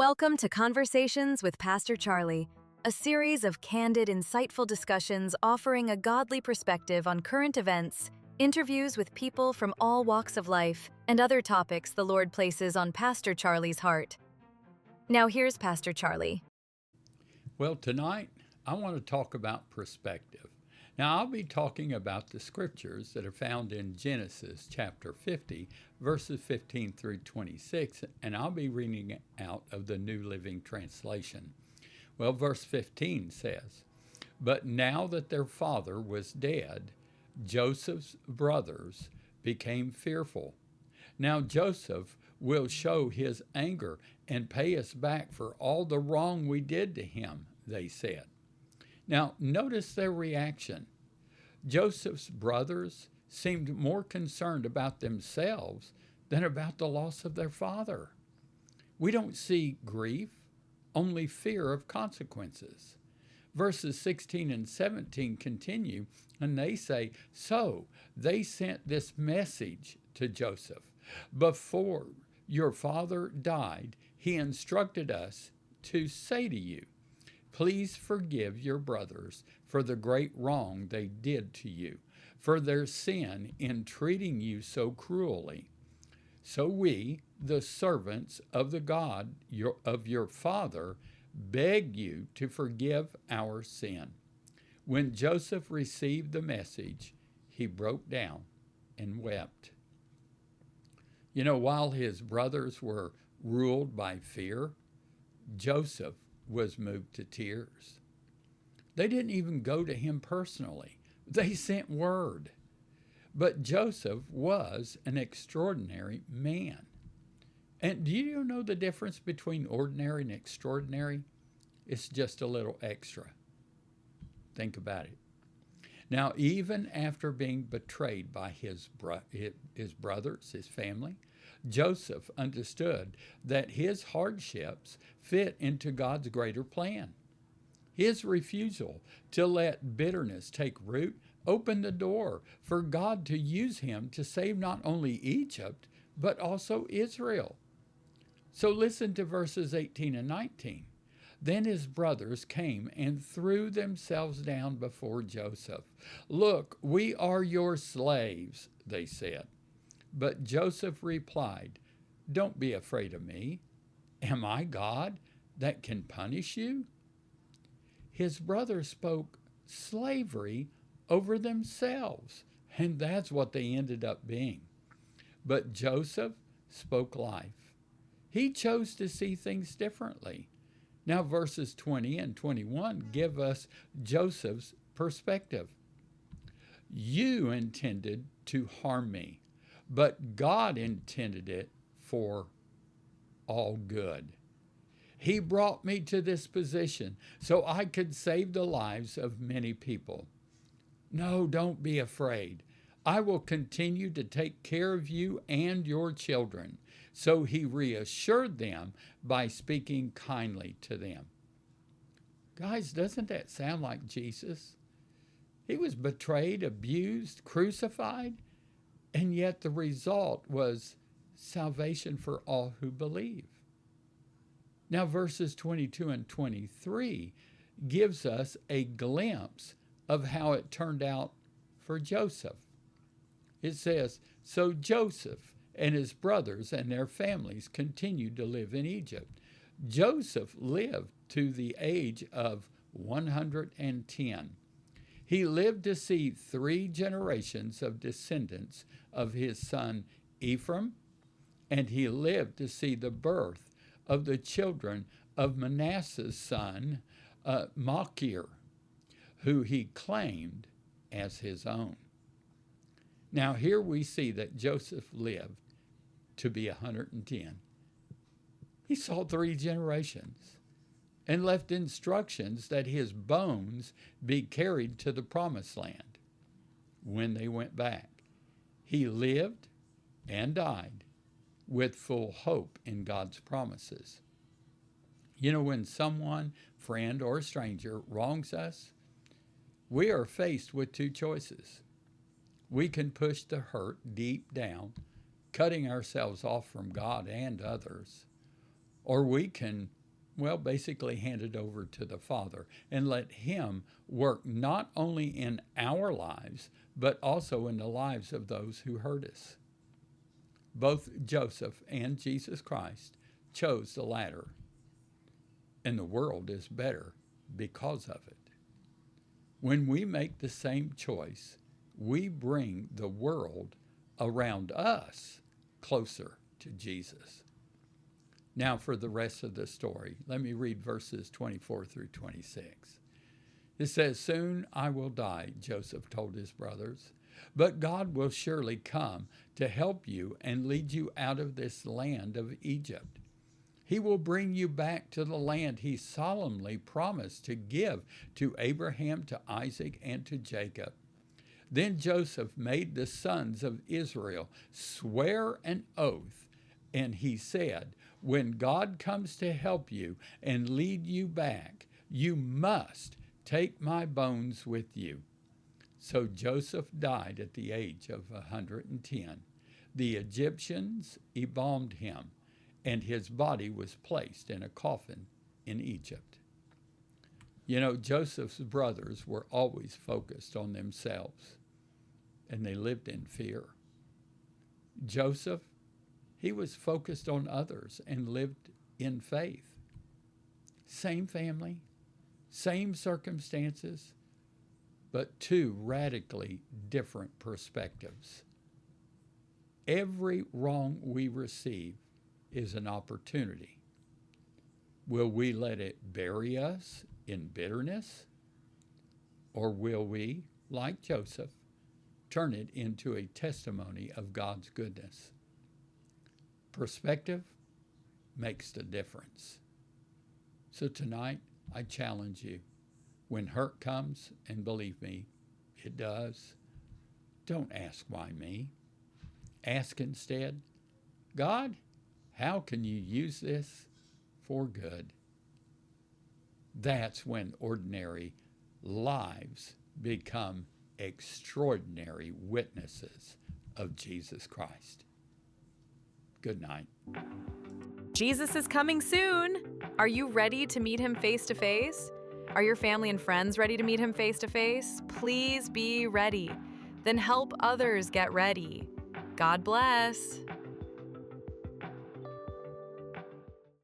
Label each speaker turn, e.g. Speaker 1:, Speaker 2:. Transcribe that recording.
Speaker 1: Welcome to Conversations with Pastor Charlie, a series of candid, insightful discussions offering a godly perspective on current events, interviews with people from all walks of life, and other topics the Lord places on Pastor Charlie's heart. Now here's Pastor Charlie.
Speaker 2: Well, tonight I want to talk about perspective. Now, I'll be talking about the scriptures that are found in Genesis chapter 50, verses 15 through 26, and I'll be reading out of the New Living Translation. Well, verse 15 says, "But now that their father was dead, Joseph's brothers became fearful. Now Joseph will show his anger and pay us back for all the wrong we did to him," they said. Now, notice their reaction. Joseph's brothers seemed more concerned about themselves than about the loss of their father. We don't see grief, only fear of consequences. Verses 16 and 17 continue, and they say, "So they sent this message to Joseph. Before your father died, he instructed us to say to you, 'Please forgive your brothers for the great wrong they did to you, for their sin in treating you so cruelly. So we, the servants of the God of your father, beg you to forgive our sin.' When Joseph received the message, he broke down and wept." While his brothers were ruled by fear, Joseph was moved to tears. They didn't even go to him personally. They sent word. But Joseph was an extraordinary man. And do you know the difference between ordinary and extraordinary? It's just a little extra. Think about it. Now, even after being betrayed by his brothers, his family, Joseph understood that his hardships fit into God's greater plan. His refusal to let bitterness take root opened the door for God to use him to save not only Egypt, but also Israel. So listen to verses 18 and 19. "Then his brothers came and threw themselves down before Joseph. 'Look, we are your slaves,' they said. But Joseph replied, 'Don't be afraid of me. Am I God that can punish you?' His brothers spoke slavery over themselves, and that's what they ended up being. But Joseph spoke life. He chose to see things differently. Now, verses 20 and 21 give us Joseph's perspective. "You intended to harm me, but God intended it for all good. He brought me to this position so I could save the lives of many people. No, don't be afraid. I will continue to take care of you and your children." So he reassured them by speaking kindly to them. Guys, doesn't that sound like Jesus? He was betrayed, abused, crucified, and yet the result was salvation for all who believe. Now, verses 22 and 23 gives us a glimpse of how it turned out for Joseph. It says, "So Joseph and his brothers and their families continued to live in Egypt. Joseph lived to the age of 110. He lived to see 3 generations of descendants of his son Ephraim, and he lived to see the birth of the children of Manasseh's son Machir, who he claimed as his own." Now, here we see that Joseph lived to be 110. He saw 3 generations and left instructions that his bones be carried to the promised land when they went back. He lived and died with full hope in God's promises. When someone, friend or stranger, wrongs us, we are faced with 2 choices. We can push the hurt deep down, cutting ourselves off from God and others, Or we can, well, basically hand it over to the Father and let Him work not only in our lives, but also in the lives of those who hurt us. Both Joseph and Jesus Christ chose the latter, and the world is better because of it. When we make the same choice, we bring the world around us closer to Jesus. Now, for the rest of the story, let me read verses 24 through 26. It says, "Soon I will die," Joseph told his brothers, "but God will surely come to help you and lead you out of this land of Egypt. He will bring you back to the land He solemnly promised to give to Abraham, to Isaac, and to Jacob." Then Joseph made the sons of Israel swear an oath, and he said, "When God comes to help you and lead you back, you must take my bones with you." So Joseph died at the age of 110. The Egyptians embalmed him, and his body was placed in a coffin in Egypt. You know, Joseph's brothers were always focused on themselves, and they lived in fear. Joseph, he was focused on others and lived in faith. Same family, same circumstances, but two radically different perspectives. Every wrong we receive is an opportunity. Will we let it bury us in bitterness? Or will we, like Joseph, turn it into a testimony of God's goodness? Perspective makes the difference. So tonight, I challenge you. When hurt comes, and believe me, it does, don't ask why me. Ask instead, God, how can you use this for good? That's when ordinary lives become extraordinary witnesses of Jesus Christ. Good night.
Speaker 1: Jesus is coming soon. Are you ready to meet Him face to face? Are your family and friends ready to meet Him face to face? Please be ready. Then help others get ready. God bless.